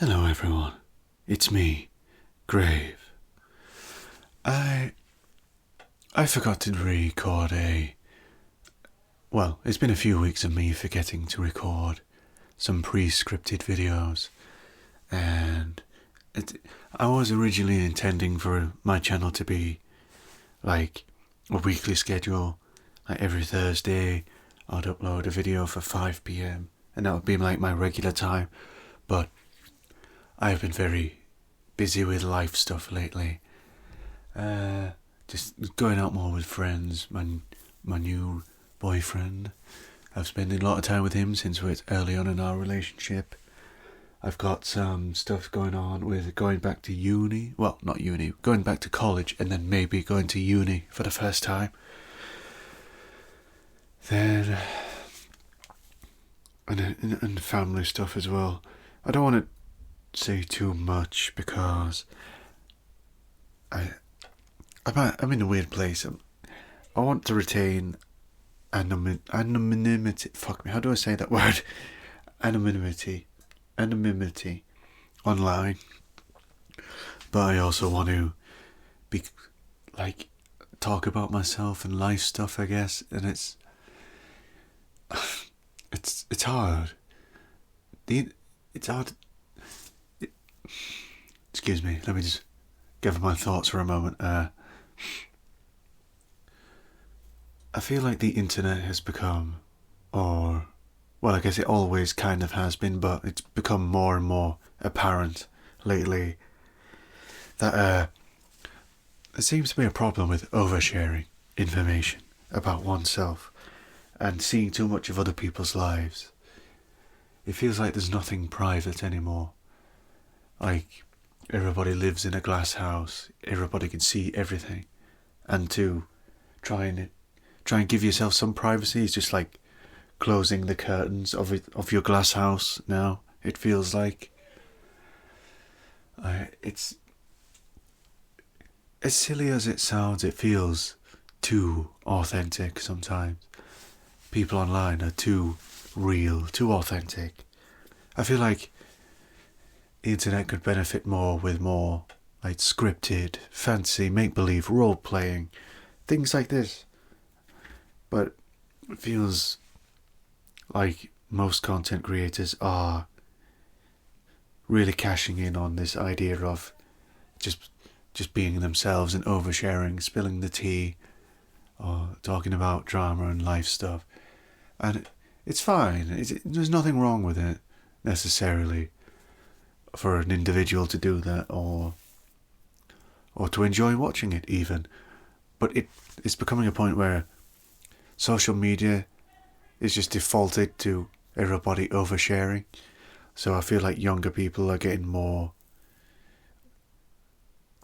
Hello everyone, it's me, Grave. I forgot to record it's been a few weeks of me forgetting to record some pre-scripted videos, and I was originally intending for my channel to be like a weekly schedule, like every Thursday I'd upload a video for 5 PM and that would be like my regular time, but I've been very busy with life stuff lately. Just going out more with friends. My new boyfriend. I've spent a lot of time with him since we're early on in our relationship. I've got some stuff going on with going back to uni. Well, not uni. Going back to college and then maybe going to uni for the first time. Then and family stuff as well. I don't want to say too much because I'm in a weird place. I want to retain anonymity. Fuck me, how do I say that word? Anonymity online. But I also want to be like talk about myself and life stuff, I guess. And it's hard. It's hard. Excuse me, let me just gather my thoughts for a moment. I feel like the internet has become, I guess it always kind of has been, but it's become more and more apparent lately that there seems to be a problem with oversharing information about oneself and seeing too much of other people's lives. It feels like there's nothing private anymore. Like, everybody lives in a glass house, everybody can see everything, and to try and give yourself some privacy is just like closing the curtains of your glass house now. It feels like it's as silly as it sounds. It feels too authentic sometimes. People online are too real, too authentic. I feel like the internet could benefit more with more like scripted, fancy, make-believe, role-playing, things like this. But it feels like most content creators are really cashing in on this idea of just being themselves and oversharing, spilling the tea, or talking about drama and life stuff. And it's fine. There's nothing wrong with it, necessarily, for an individual to do that, or to enjoy watching it even. But it's becoming a point where social media is just defaulted to everybody oversharing. So I feel like younger people are getting more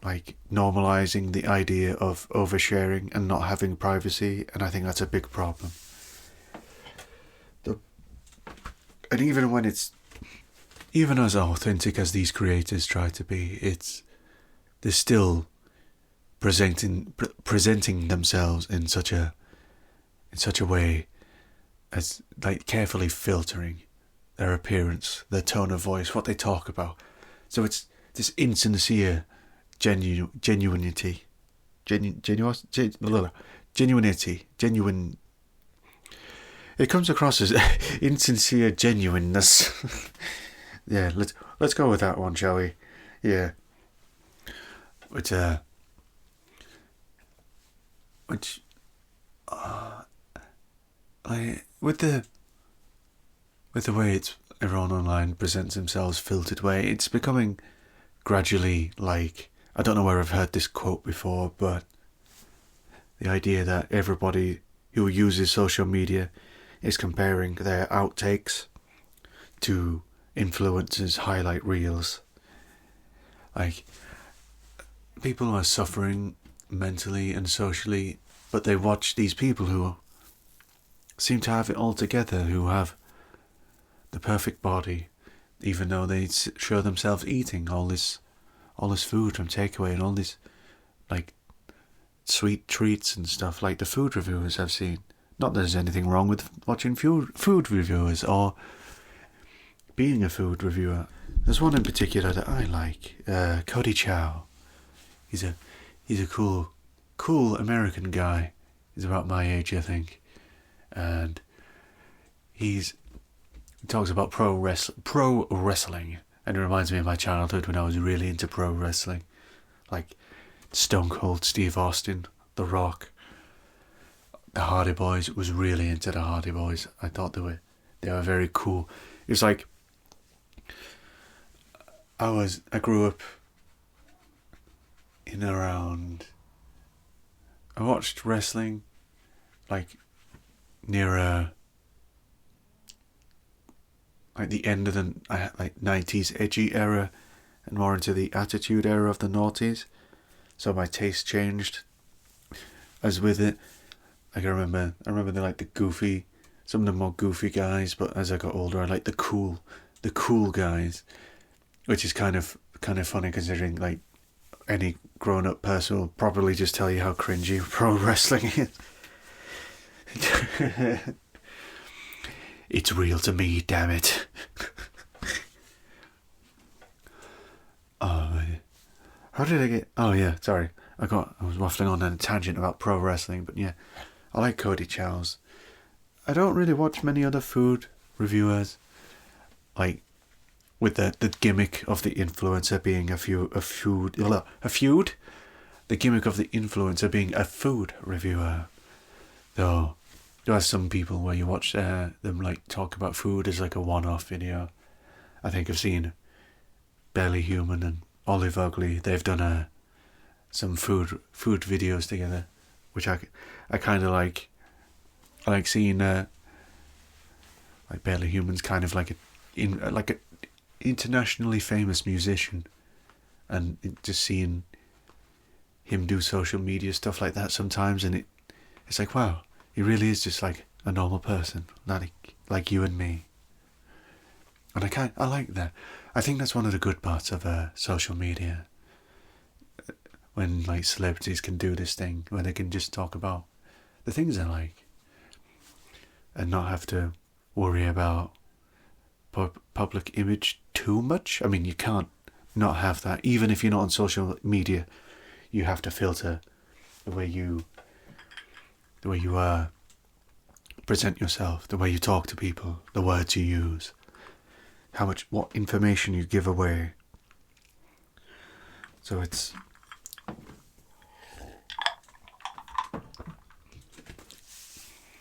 like normalizing the idea of oversharing and not having privacy, and I think that's a big problem. And even as authentic as these creators try to be, they're still presenting themselves in such a way as like carefully filtering their appearance, their tone of voice, what they talk about. So it's this insincere genuinity. It comes across as insincere genuineness. Yeah, let's go with that one, shall we? Yeah. With the way everyone online presents themselves, filtered way, it's becoming gradually like, I don't know where I've heard this quote before, but the idea that everybody who uses social media is comparing their outtakes to influencers' highlight reels. Like, people are suffering mentally and socially, but they watch these people who seem to have it all together, who have the perfect body, even though they show themselves eating all this food from takeaway and all this like sweet treats and stuff, like the food reviewers I've seen. Not that there's anything wrong with watching food reviewers or being a food reviewer. There's one in particular that I like. Cody Chow. He's a cool American guy. He's about my age, I think, and he talks about pro wrestling, and it reminds me of my childhood when I was really into pro wrestling, like Stone Cold Steve Austin, The Rock, the Hardy Boys. Was really into the Hardy Boys. I thought they were very cool. It was like I grew up in around. I watched wrestling like near like the end of the like 90s edgy era and more into the attitude era of the noughties. So my taste changed as with it. Like I remember they like the goofy, some of the more goofy guys, but as I got older I liked the cool guys, which is kind of funny considering like any grown up person will probably just tell you how cringy pro wrestling is. It's real to me, damn it. Oh, how did I get? Oh yeah, sorry. I was waffling on a tangent about pro wrestling, but yeah, I like Cody Chow's. I don't really watch many other food reviewers, like with the gimmick of the influencer being a feud. The gimmick of the influencer being a food reviewer, though. There are some people where you watch them like talk about food as like a one-off video. I think I've seen Barely Human and Olive Ugly. They've done some food videos together, which I kind of like. I like seeing like Barely Human's kind of like a internationally famous musician, and just seeing him do social media stuff like that sometimes, and it's like, wow. He really is just like a normal person, like you and me. And I like that. I think that's one of the good parts of social media. When like celebrities can do this thing, where they can just talk about the things they like, and not have to worry about public image too much. I mean, you can't not have that. Even if you're not on social media, you have to filter the way you present yourself, the way you talk to people, the words you use, what information you give away. So it's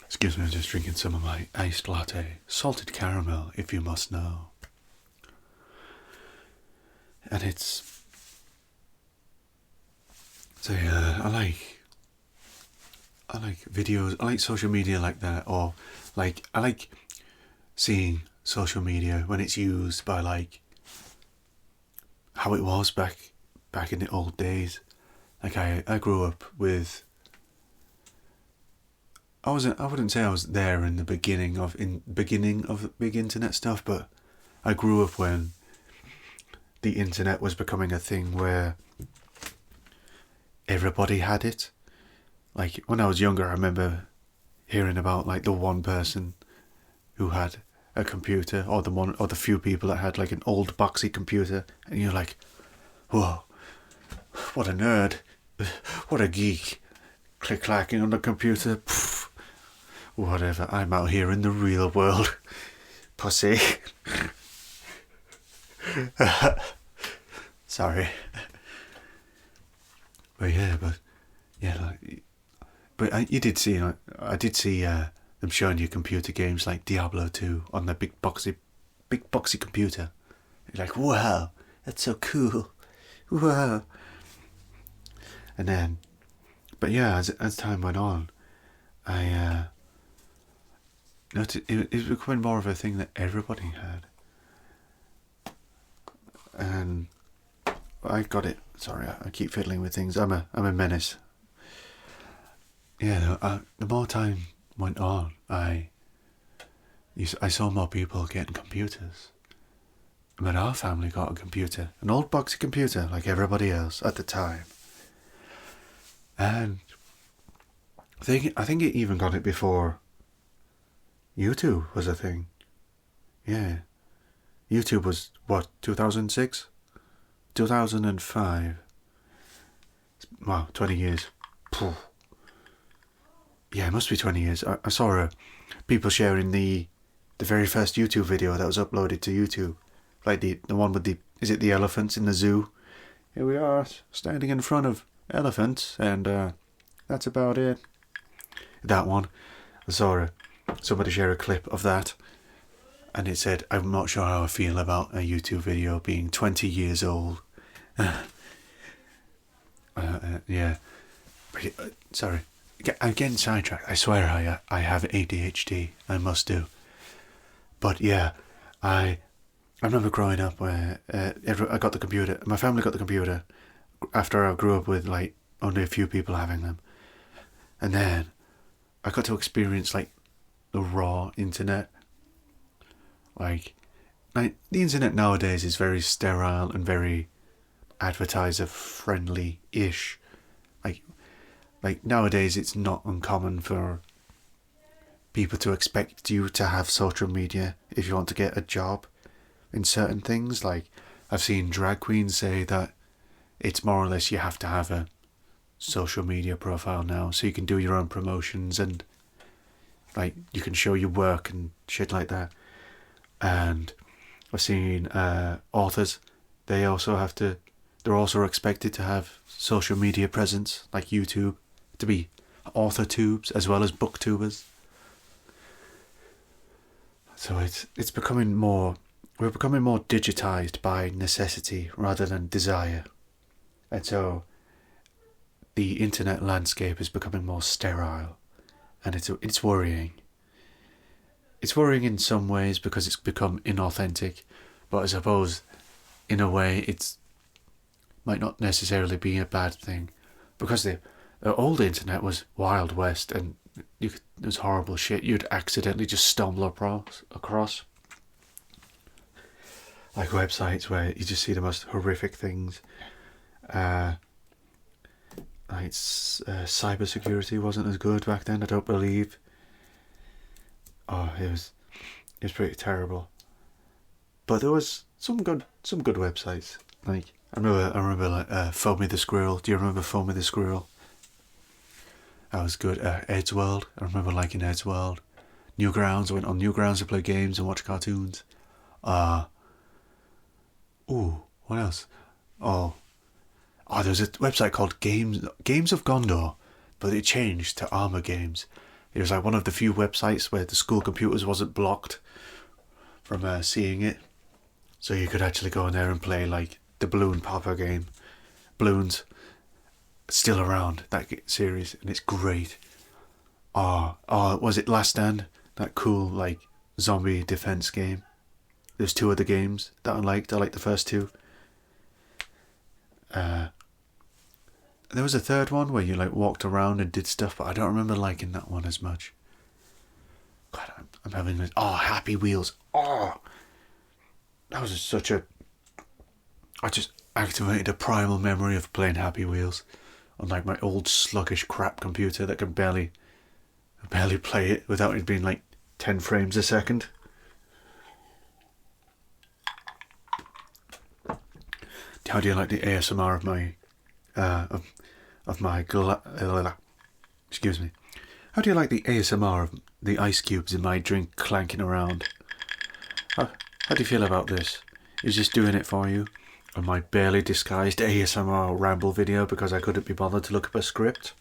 excuse me, I'm just drinking some of my iced latte, salted caramel, if you must know. And it's so yeah, I like videos, I like social media like that, or like I like seeing social media when it's used by like how it was back in the old days. Like I grew up with I wouldn't say I was there in the beginning of big internet stuff, but I grew up when the internet was becoming a thing where everybody had it. Like when I was younger, I remember hearing about like the one person who had a computer, or the few people that had like an old boxy computer, and you're like, whoa, what a nerd, what a geek, click-clacking on the computer, pfft, whatever, I'm out here in the real world, pussy. Sorry. But yeah, like, but I did see them showing you computer games like Diablo 2 on the big boxy computer. You're like, wow, that's so cool, wow. And then, but yeah, as time went on, I noticed it was becoming more of a thing that everybody had, and I got it. Sorry, I keep fiddling with things. I'm a menace. Yeah, the more time went on, I saw more people getting computers. But our family got a computer, an old boxy computer, like everybody else at the time. And I think it even got it before YouTube was a thing. Yeah. YouTube was, what, 2006? 2005. Wow, 20 years. Phew. Yeah, it must be 20 years. I saw people sharing the very first YouTube video that was uploaded to YouTube. Like the one with is it the elephants in the zoo? Here we are, standing in front of elephants, and that's about it. That one. I saw somebody share a clip of that, and it said, I'm not sure how I feel about a YouTube video being 20 years old. Yeah. Sorry. I'm getting sidetracked. I swear I have ADHD. I must do. But yeah, I remember growing up where I got the computer. My family got the computer after I grew up with like only a few people having them. And then I got to experience like the raw internet. Like the internet nowadays is very sterile and very advertiser friendly-ish. Like nowadays it's not uncommon for people to expect you to have social media if you want to get a job in certain things. Like I've seen drag queens say that it's more or less you have to have a social media profile now so you can do your own promotions and like you can show your work and shit like that. And I've seen authors, they're also expected to have social media presence like YouTube, to be author tubes as well as booktubers. So we're becoming more digitized by necessity rather than desire. And so the internet landscape is becoming more sterile, and it's worrying. It's worrying in some ways because it's become inauthentic, but I suppose in a way it's might not necessarily be a bad thing, because the old internet was Wild West, and it was horrible shit you'd accidentally just stumble across. Like websites where you just see the most horrific things. Cybersecurity wasn't as good back then, I don't believe. Oh, it was pretty terrible. But there was some good websites. Like I remember like Foamy the Squirrel. Do you remember Foamy the Squirrel? That was good. Ed's World. I remember liking Ed's World. Newgrounds. I went on Newgrounds to play games and watch cartoons. What else? Oh, there's a website called Games of Gondor, but it changed to Armour Games. It was like one of the few websites where the school computers wasn't blocked from seeing it. So you could actually go in there and play like the Balloon Popper game. Balloons, still around, that series, and it's great. Was it Last Stand? That cool like zombie defense game. There's two other games that I liked. I liked the first two. There was a third one where you like walked around and did stuff, but I don't remember liking that one as much. God, I'm having this. Happy Wheels. That was I just activated a primal memory of playing Happy Wheels on like my old sluggish crap computer that can barely play it without it being like 10 frames a second. How do you like the ASMR of my excuse me. How do you like the ASMR of the ice cubes in my drink clanking around? How do you feel about this? Is this doing it for you? On my barely disguised ASMR ramble video because I couldn't be bothered to look up a script?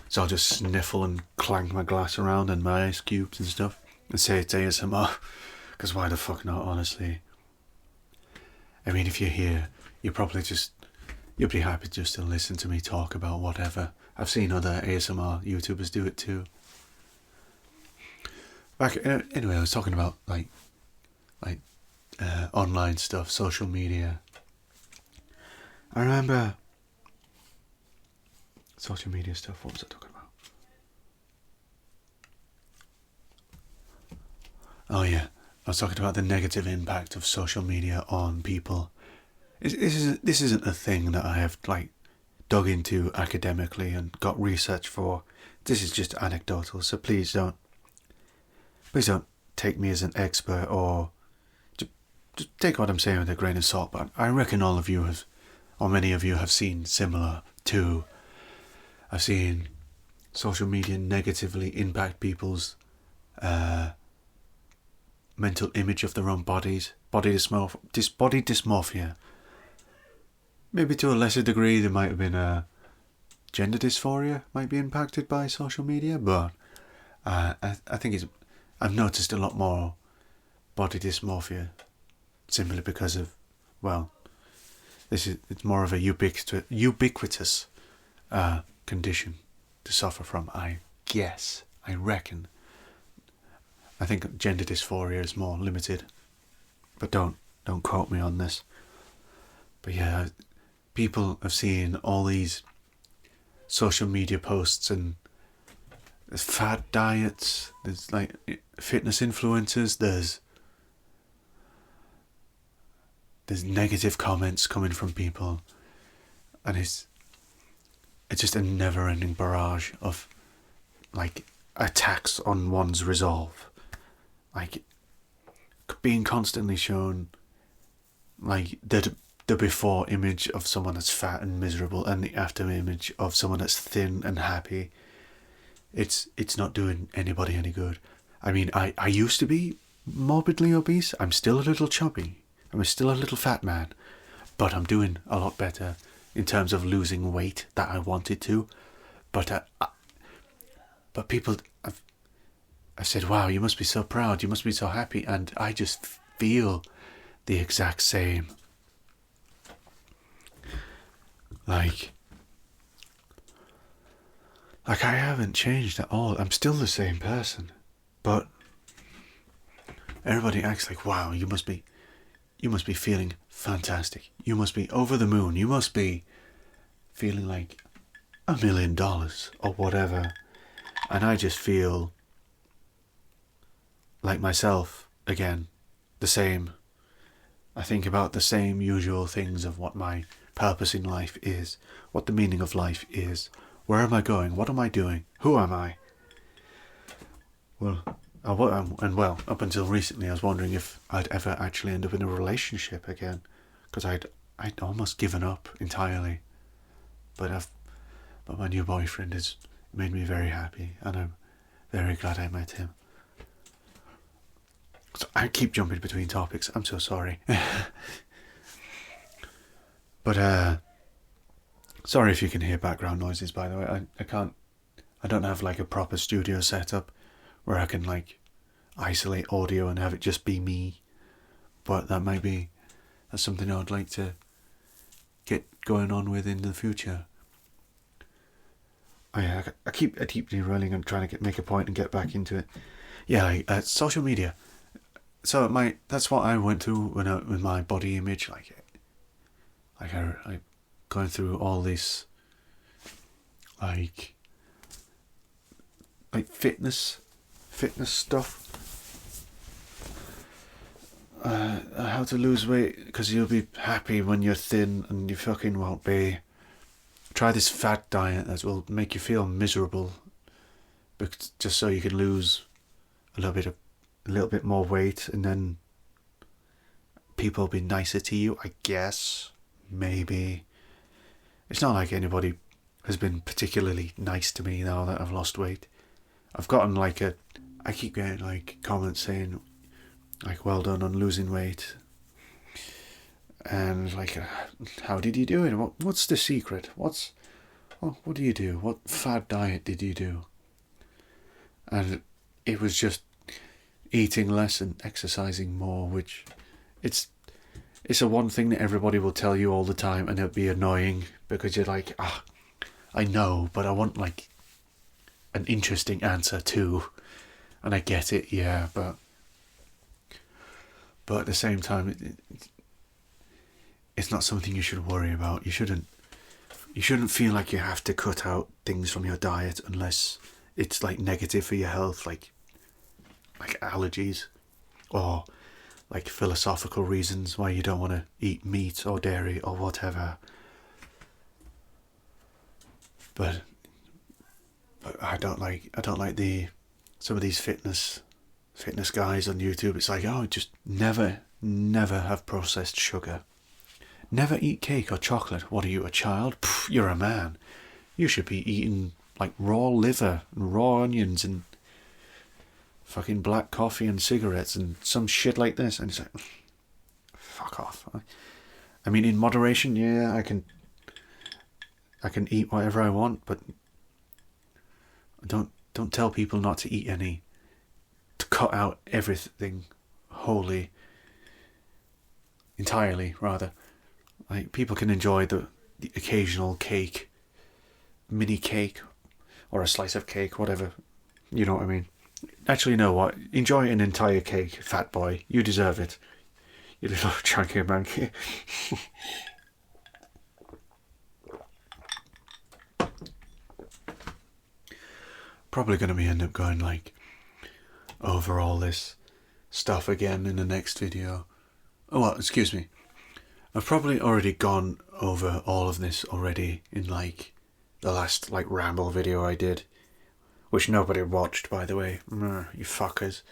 So I'll just sniffle and clank my glass around and my ice cubes and stuff and say it's ASMR, because why the fuck not, honestly? I mean, if you're here, you'll be happy just to listen to me talk about whatever. I've seen other ASMR YouTubers do it too. Anyway, I was talking about like online stuff, social media. I remember social media stuff. What was I talking about? Oh yeah, I was talking about the negative impact of social media on people. This isn't a thing that I have like dug into academically and got research for. This is just anecdotal, so please don't take me as an expert, or just take what I'm saying with a grain of salt. But I reckon all of you have, or many of you have seen similar to. I've seen social media negatively impact people's mental image of their own bodies, body dysmorphia. Maybe to a lesser degree, there might have been gender dysphoria might be impacted by social media, but I think I've noticed a lot more body dysmorphia, simply because of, well, it's more of a ubiquitous condition to suffer from, I reckon. I think gender dysphoria is more limited, but don't quote me on this. But yeah, people have seen all these social media posts, and there's fad diets, there's like fitness influencers, there's negative comments coming from people, and it's just a never-ending barrage of like attacks on one's resolve, like being constantly shown like the before image of someone that's fat and miserable, and the after image of someone that's thin and happy. It's not doing anybody any good. I mean, I used to be morbidly obese. I'm still a little chubby. I'm still a little fat man, but I'm doing a lot better in terms of losing weight that I wanted to. But people, I said, wow, you must be so proud. You must be so happy, and I just feel the exact same. Like I haven't changed at all. I'm still the same person, but everybody acts like, wow, you must be feeling fantastic. You must be over the moon. You must be feeling like $1 million or whatever. And I just feel like myself again, the same. I think about the same usual things of what my purpose in life is, what the meaning of life is. Where am I going? What am I doing? Who am I? Well, up until recently, I was wondering if I'd ever actually end up in a relationship again, because I'd almost given up entirely. But my new boyfriend has made me very happy, and I'm very glad I met him. So I keep jumping between topics. I'm so sorry. But sorry if you can hear background noises, by the way. I don't have like a proper studio setup where I can like isolate audio and have it just be me. But that's something I would like to get going on with in the future. I keep derailing and trying to make a point and get back into it. Yeah, like social media. So that's what I went through with my body image, like I going through all this like fitness stuff. How to lose weight because you'll be happy when you're thin, and you fucking won't be. Try this fat diet that will make you feel miserable, but just so you can lose a little bit more weight, and then people will be nicer to you, I guess. Maybe. It's not like anybody has been particularly nice to me now that I've lost weight. I've gotten I keep getting like comments saying like, well done on losing weight, and like, how did you do it? What's the secret? What do you do? What fad diet did you do? And it was just eating less and exercising more, which it's a one thing that everybody will tell you all the time, and it'll be annoying because you're like, I know, but I want like an interesting answer too. And I get it, yeah, but at the same time, it's not something you should worry about. You shouldn't feel like you have to cut out things from your diet unless it's like negative for your health, like allergies, or like philosophical reasons why you don't want to eat meat or dairy or whatever. But I don't like some of these fitness guys on YouTube. It's like, oh, just never have processed sugar. Never eat cake or chocolate. What are you, a child? Pff, you're a man. You should be eating like raw liver and raw onions and fucking black coffee and cigarettes and some shit like this. And it's like, fuck off. I mean, in moderation, yeah, I can eat whatever I want, but don't tell people not to eat any. To cut out everything wholly, entirely rather. Like, people can enjoy the occasional cake, mini cake, or a slice of cake, whatever. You know what I mean? Actually, you know what? Enjoy an entire cake, fat boy. You deserve it. You little chunky monkey. Probably going to be end up going like over all this stuff again in the next video. Oh, well, excuse me. I've probably already gone over all of this already in like the last like ramble video I did, which nobody watched, by the way. You fuckers.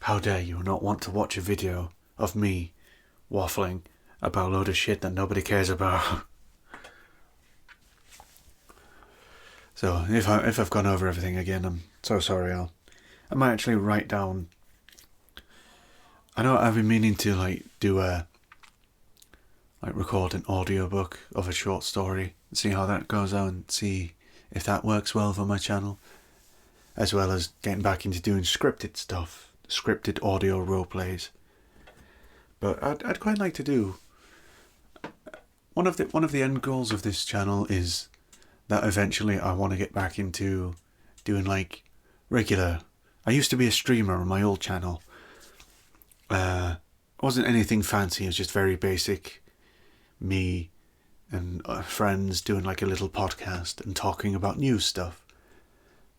How dare you not want to watch a video of me waffling about a load of shit that nobody cares about. So if I've gone over everything again, I'm so sorry. I might actually write down. I know I've been meaning to like do record an audiobook of a short story, see how that goes out and see if that works well for my channel, as well as getting back into doing scripted stuff, scripted audio role plays. But I'd quite like to do one of the end goals of this channel is that eventually I want to get back into doing like regular. I used to be a streamer on my old channel. Wasn't anything fancy. It was just very basic. Me and friends doing like a little podcast and talking about news stuff.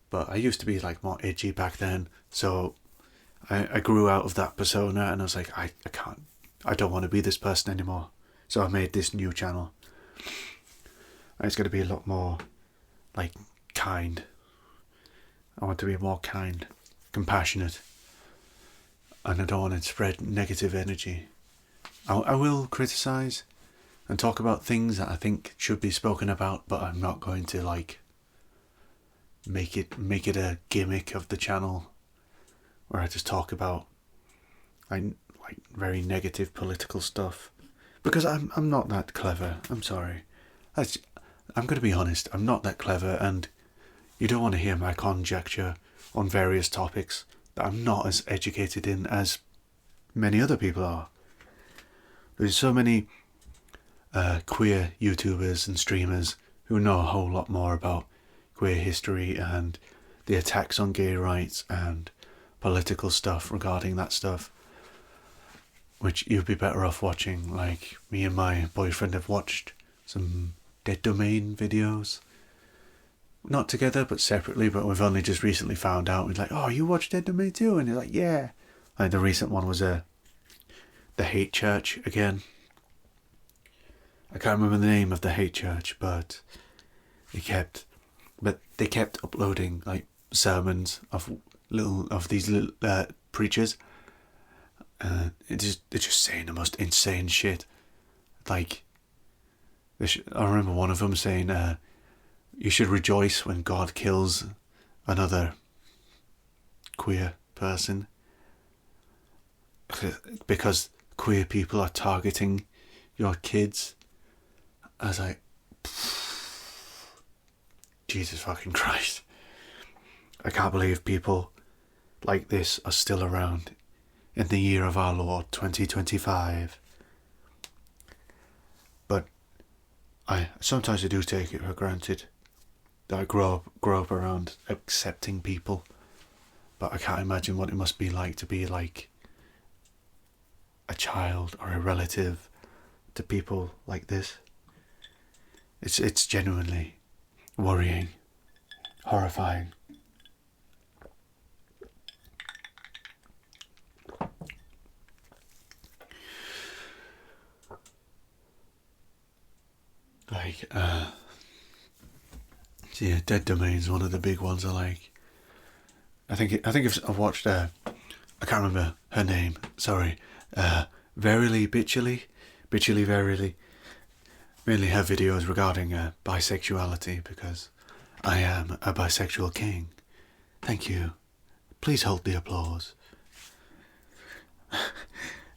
But I used to be like more edgy back then, so I grew out of that persona and I was like, I don't want to be this person anymore. So I made this new channel. And it's going to be a lot more like kind. I want to be more kind, compassionate, and I don't want to spread negative energy. I will criticize and talk about things that I think should be spoken about, but I'm not going to like make it a gimmick of the channel where I just talk about like very negative political stuff, because I'm not that clever. I'm sorry. I'm going to be honest. I'm not that clever, and you don't want to hear my conjecture on various topics that I'm not as educated in as many other people are. There's so many queer YouTubers and streamers who know a whole lot more about queer history and the attacks on gay rights and political stuff regarding that stuff, which you'd be better off watching. Like, me and my boyfriend have watched some Dead Domain videos. Not together, but separately, but we've only just recently found out. We're like, oh, you watch Dead Domain too? And he's like, yeah. Like, the recent one was the Hate Church again. I can't remember the name of the Hate Church, but they kept uploading like sermons of these little preachers. They're just saying the most insane shit. Like, I remember one of them saying, you should rejoice when God kills another queer person, because queer people are targeting your kids. I was like, Jesus fucking Christ. I can't believe people like this are still around in the year of our Lord 2025. But sometimes I do take it for granted that I grow up around accepting people, but I can't imagine what it must be like to be like a child or a relative to people like this. It's genuinely worrying, horrifying. Like, So yeah, Dead Domain's one of the big ones I like. I think I've watched I can't remember her name. Sorry, Verily Bitchily, Verily. Mainly her videos regarding bisexuality, because I am a bisexual king. Thank you. Please hold the applause.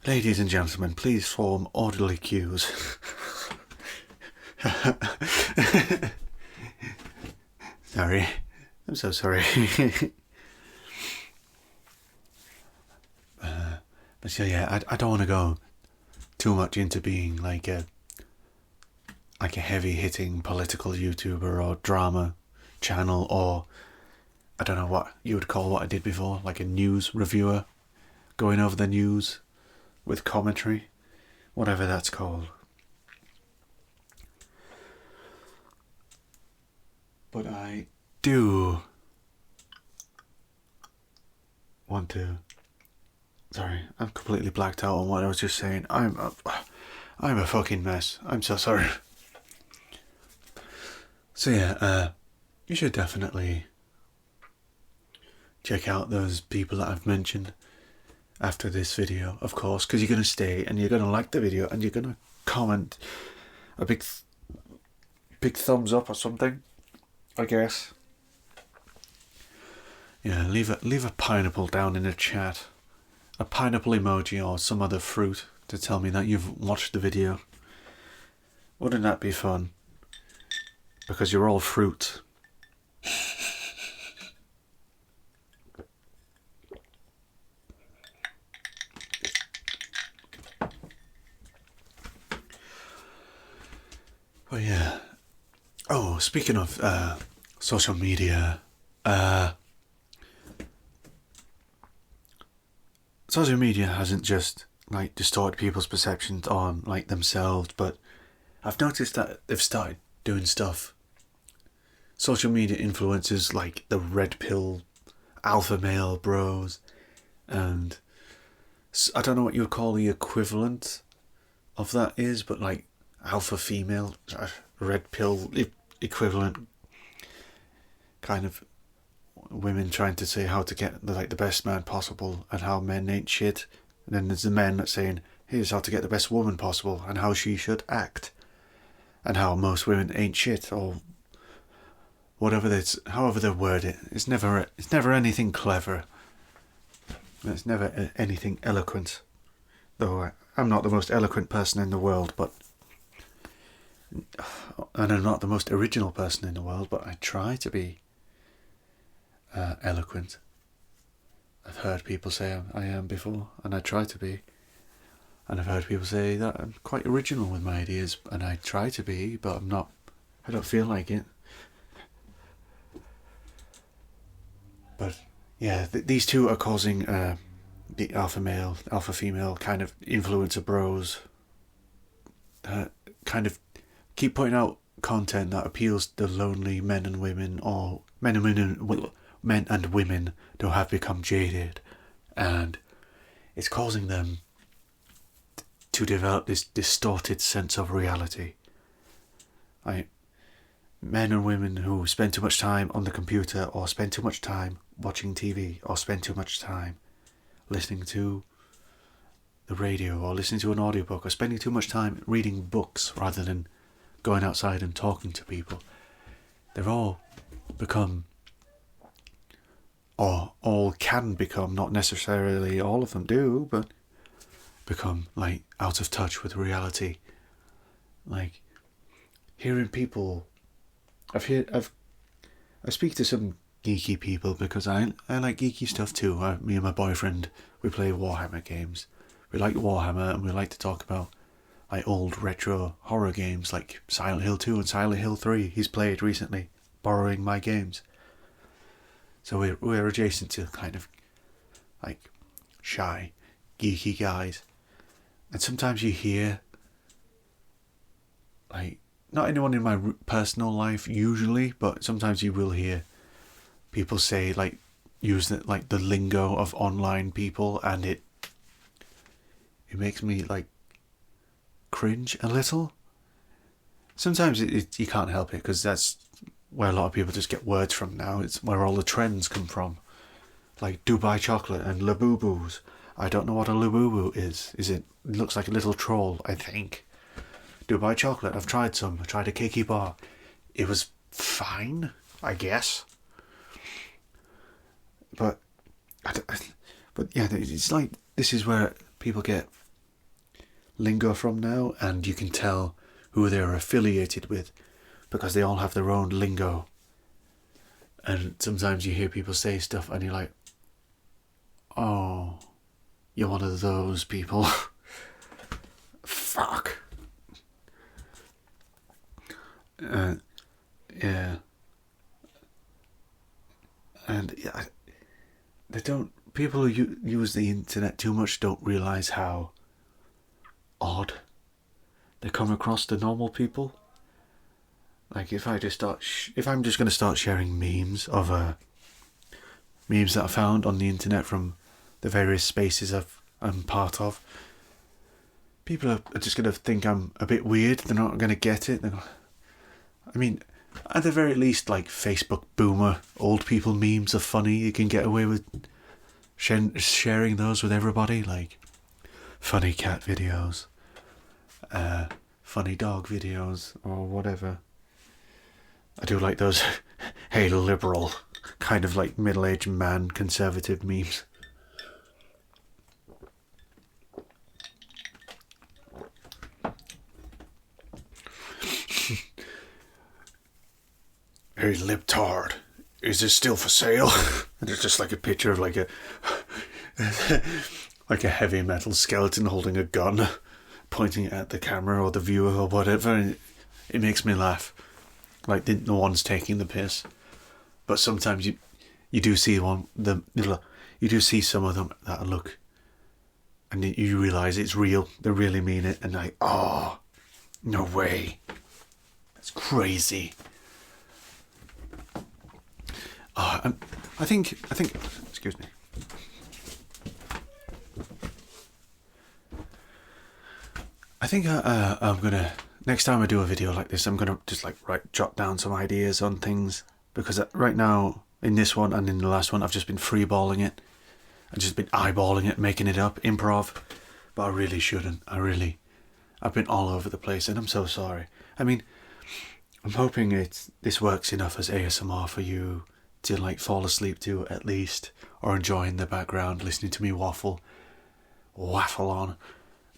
Ladies and gentlemen, please form orderly queues. Sorry. I'm so sorry. But so yeah, I don't want to go too much into being like a heavy hitting political YouTuber or drama channel, or I don't know what you would call what I did before, like a news reviewer, going over the news with commentary, whatever that's called. But I do want to. Sorry, I'm completely blacked out on what I was just saying. I'm a fucking mess. I'm so sorry. So yeah, you should definitely check out those people that I've mentioned after this video, of course, because you're going to stay and you're going to like the video and you're going to comment a big thumbs up or something, I guess. Yeah, leave a pineapple down in the chat, a pineapple emoji or some other fruit to tell me that you've watched the video. Wouldn't that be fun? Because you're all fruit. But yeah. Oh, speaking of social media, social media hasn't just like distorted people's perceptions on like themselves, but I've noticed that they've started doing stuff. Social media influencers like the red pill alpha male bros, and I don't know what you would call the equivalent of that is, but like alpha female, red pill equivalent kind of women trying to say how to get the best man possible and how men ain't shit, and then there's the men that saying here's how to get the best woman possible and how she should act, and how most women ain't shit, or whatever that's, however they word it. It's never anything clever. It's never anything eloquent. Though I'm not the most eloquent person in the world, and I'm not the most original person in the world, but I try to be eloquent. I've heard people say I am before, and I try to be. And I've heard people say that I'm quite original with my ideas, and I try to be, but I'm not. I don't feel like it. But yeah, these two are causing the alpha male, alpha female kind of influencer bros kind of keep putting out content that appeals to lonely men and women, or men and women who have become jaded, and it's causing them to develop this distorted sense of reality. Men and women who spend too much time on the computer, or spend too much time watching TV, or spend too much time listening to the radio, or listening to an audiobook, or spending too much time reading books rather than going outside and talking to people. They've all become, or all can become, not necessarily all of them do, but become like out of touch with reality. Like hearing people, I speak to some geeky people because I like geeky stuff too. Me and my boyfriend, we play Warhammer games. We like Warhammer, and we like to talk about like old retro horror games like Silent Hill 2 and Silent Hill 3 he's played recently, borrowing my games. So we're adjacent to kind of like shy, geeky guys. And sometimes you hear, like, not anyone in my personal life usually, but sometimes you will hear people say, like, use like the lingo of online people, and it makes me like cringe a little. Sometimes you can't help it, because that's where a lot of people just get words from now. It's where all the trends come from. Like Dubai chocolate and Labubu's. I don't know what a Labubu is. It looks like a little troll, I think. Dubai chocolate, I've tried some. I tried a cakey bar. It was fine, I guess. But yeah, it's like, this is where people get lingo from now, and you can tell who they're affiliated with because they all have their own lingo. And sometimes you hear people say stuff and you're like, oh, you're one of those people. Fuck. Yeah. And yeah, people who use the internet too much don't realise how odd they come across to normal people. Like if I'm just going to start sharing memes of memes that I found on the internet from the various spaces I'm part of, people are just going to think I'm a bit weird. They're not going to get it. I mean, at the very least, like Facebook boomer old people memes are funny. You can get away with sharing those with everybody, like funny cat videos, funny dog videos, or whatever. I do like those hey liberal, kind of like middle-aged man conservative memes. Hey libtard, is this still for sale? And it's just like a picture of like a like a heavy metal skeleton holding a gun, pointing it at the camera or the viewer or whatever. And it makes me laugh. Like no one's taking the piss. But sometimes you do see you do see some of them that look, and you realise it's real. They really mean it, and like, oh, no way, that's crazy. Oh, I think. Excuse me. I think I'm gonna, next time I do a video like this, I'm gonna just like jot down some ideas on things, because right now in this one and in the last one I've just been freeballing it. I've just been eyeballing it, making it up, improv. But I really shouldn't. I've been all over the place, and I'm so sorry. I mean, I'm hoping this works enough as ASMR for you to like fall asleep to at least, or enjoy in the background listening to me waffle on.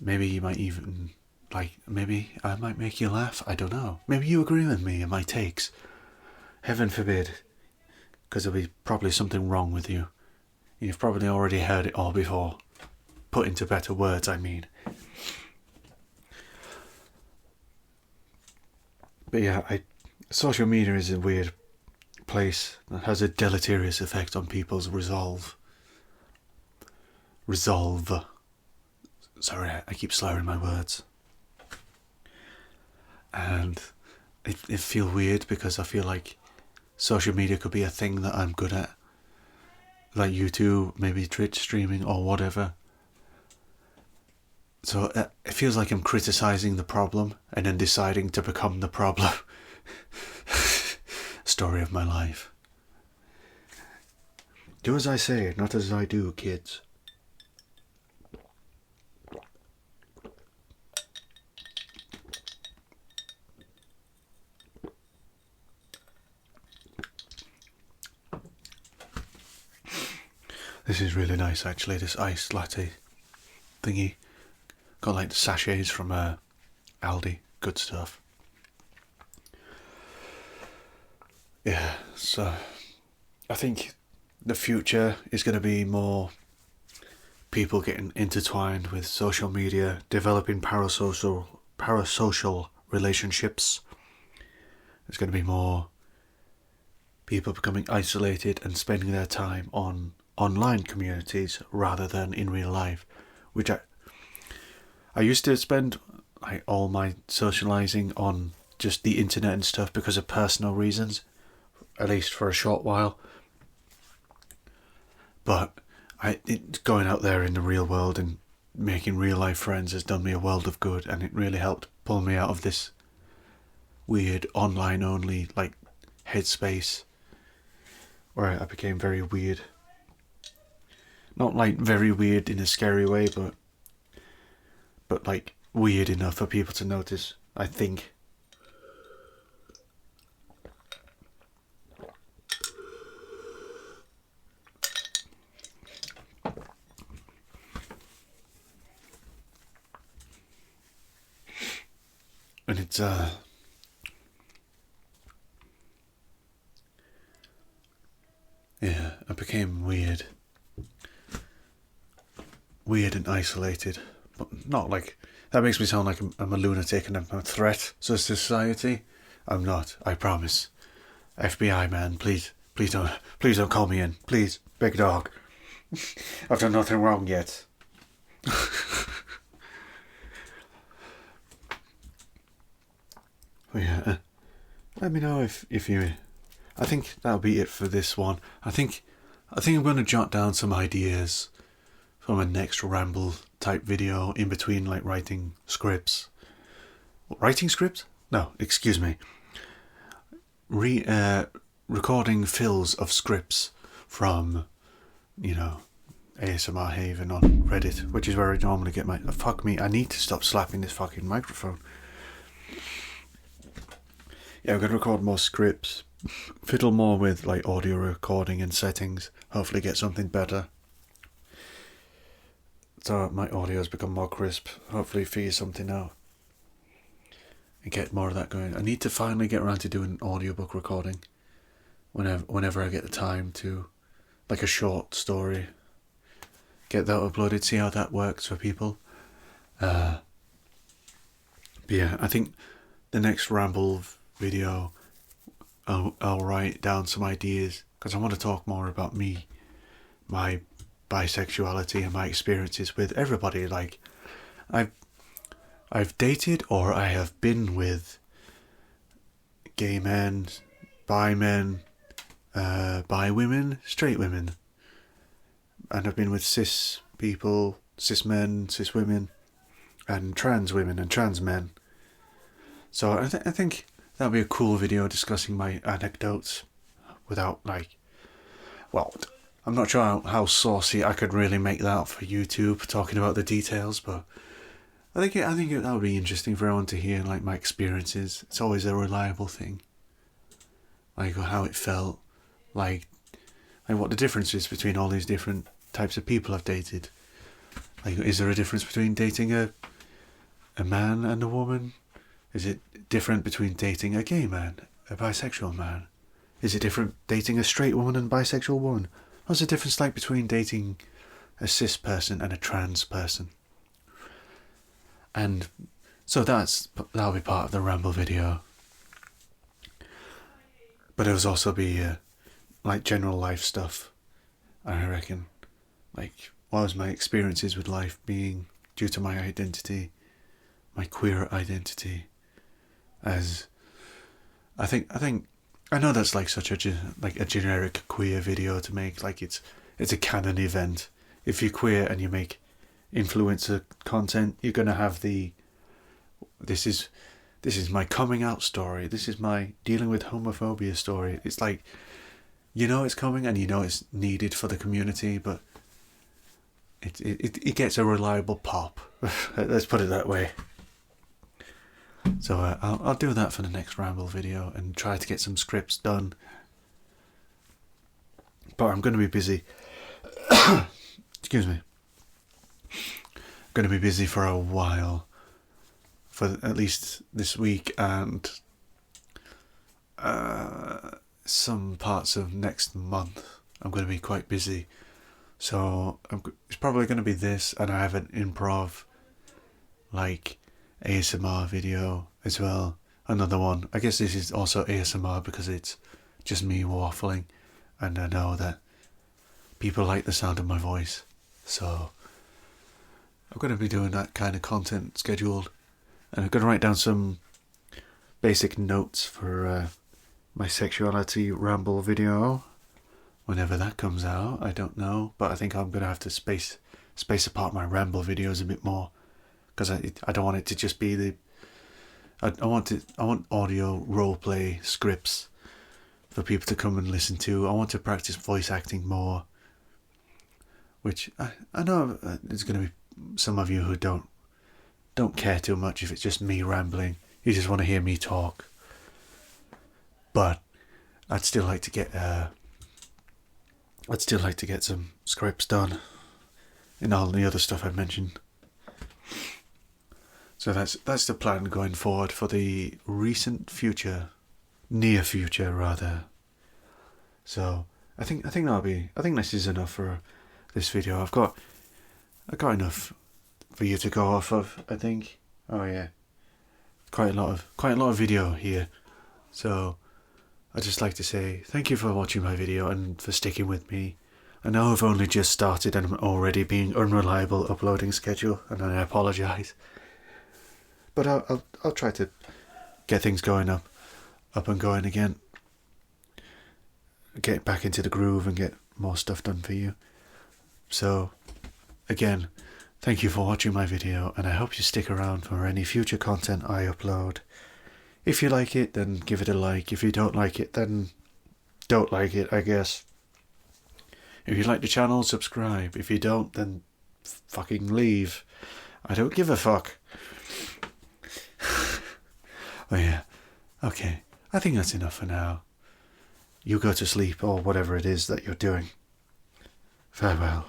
Maybe you might even maybe I might make you laugh. I don't know. Maybe you agree with me and my takes. Heaven forbid, because there'll be probably something wrong with you. You've probably already heard it all before. Put into better words, I mean. But yeah, social media is a weird place that has a deleterious effect on people's resolve. Sorry, I keep slurring my words. And it feels weird because I feel like social media could be a thing that I'm good at. Like YouTube, maybe Twitch streaming or whatever. So it feels like I'm criticising the problem and then deciding to become the problem. Story of my life. Do as I say, not as I do, kids. This is really nice, actually, this iced latte thingy. Got like the sachets from Aldi. Good stuff. Yeah, so I think the future is going to be more people getting intertwined with social media, developing parasocial relationships. There's going to be more people becoming isolated and spending their time on online communities rather than in real life, which I used to spend all my socializing on just the internet and stuff because of personal reasons, at least for a short while. But going out there in the real world and making real life friends has done me a world of good, and it really helped pull me out of this weird online only headspace where I became very weird. Not like very weird in a scary way, but like weird enough for people to notice, I think. And it's yeah, I became weird and isolated, but not like that makes me sound like I'm a lunatic and I'm a threat to society. I'm not, I promise. FBI man, please don't call me in, please, big dog. I've done nothing wrong yet. But yeah, let me know if you. I think that'll be it for this one. I think I'm going to jot down some ideas for my next ramble type video in between, like writing scripts. Writing scripts? No, excuse me. Recording fills of scripts from, ASMR Haven on Reddit, which is where I normally get my. Fuck me! I need to stop slapping this fucking microphone. Yeah, I'm gonna record more scripts, fiddle more with like audio recording and settings. Hopefully, get something better. So my audio has become more crisp. Hopefully, figure something out and get more of that going. I need to finally get around to doing audiobook recording. Whenever I get the time to, like a short story. Get that uploaded. See how that works for people. But yeah, I think the next ramble video, I'll write down some ideas because I want to talk more about me, my bisexuality and my experiences with everybody. Like, I've dated or I have been with gay men, bi men, bi women, straight women, and I've been with cis people, cis men, cis women, and trans women and trans men. So I think that'll be a cool video discussing my anecdotes without I'm not sure how saucy I could really make that for YouTube, talking about the details, but I think that would be interesting for everyone to hear, like my experiences. It's always a reliable thing, like how it felt, like what the difference is between all these different types of people I've dated. Like, is there a difference between dating a man and a woman? Is it different between dating a gay man, a bisexual man? Is it different dating a straight woman and bisexual woman? What's the difference like between dating a cis person and a trans person? And so that'll be part of the ramble video. But it'll also be like general life stuff, I reckon. Like, what was my experiences with life being due to my identity, my queer identity, as I know that's like such a generic queer video to make. Like, it's a canon event. If you're queer and you make influencer content, you're gonna have this is my coming out story, this is my dealing with homophobia story. It's like, it's coming and it's needed for the community, but it gets a reliable pop. Let's put it that way. So I'll do that for the next ramble video and try to get some scripts done. But I'm going to be busy. Excuse me. I'm going to be busy for a while. For at least this week and some parts of next month. I'm going to be quite busy. So it's probably going to be this, and I have an improv, like, ASMR video as well. Another one. I guess this is also ASMR because it's just me waffling, and I know that people like the sound of my voice. So I'm going to be doing that kind of content scheduled, and I'm going to write down some basic notes for my sexuality ramble video. Whenever that comes out, I don't know, but I think I'm going to have to space apart my ramble videos a bit more, because I don't want it to just be I want audio roleplay scripts for people to come and listen to. I want to practice voice acting more, which I know there's going to be some of you who don't care too much if it's just me rambling. You just want to hear me talk. But I'd still like to get some scripts done and all the other stuff I mentioned. So that's the plan going forward for the near future rather. So I think this is enough for this video. I got enough for you to go off of, I think. Oh yeah, quite a lot of video here. So I'd just like to say thank you for watching my video and for sticking with me. I know I've only just started and I'm already being unreliable uploading schedule, and I apologise. But I'll try to get things going up and going again. Get back into the groove and get more stuff done for you. So, again, thank you for watching my video, and I hope you stick around for any future content I upload. If you like it, then give it a like. If you don't like it, then don't like it, I guess. If you like the channel, subscribe. If you don't, then fucking leave. I don't give a fuck. Oh yeah, okay. I think that's enough for now. You go to sleep or whatever it is that you're doing. Farewell.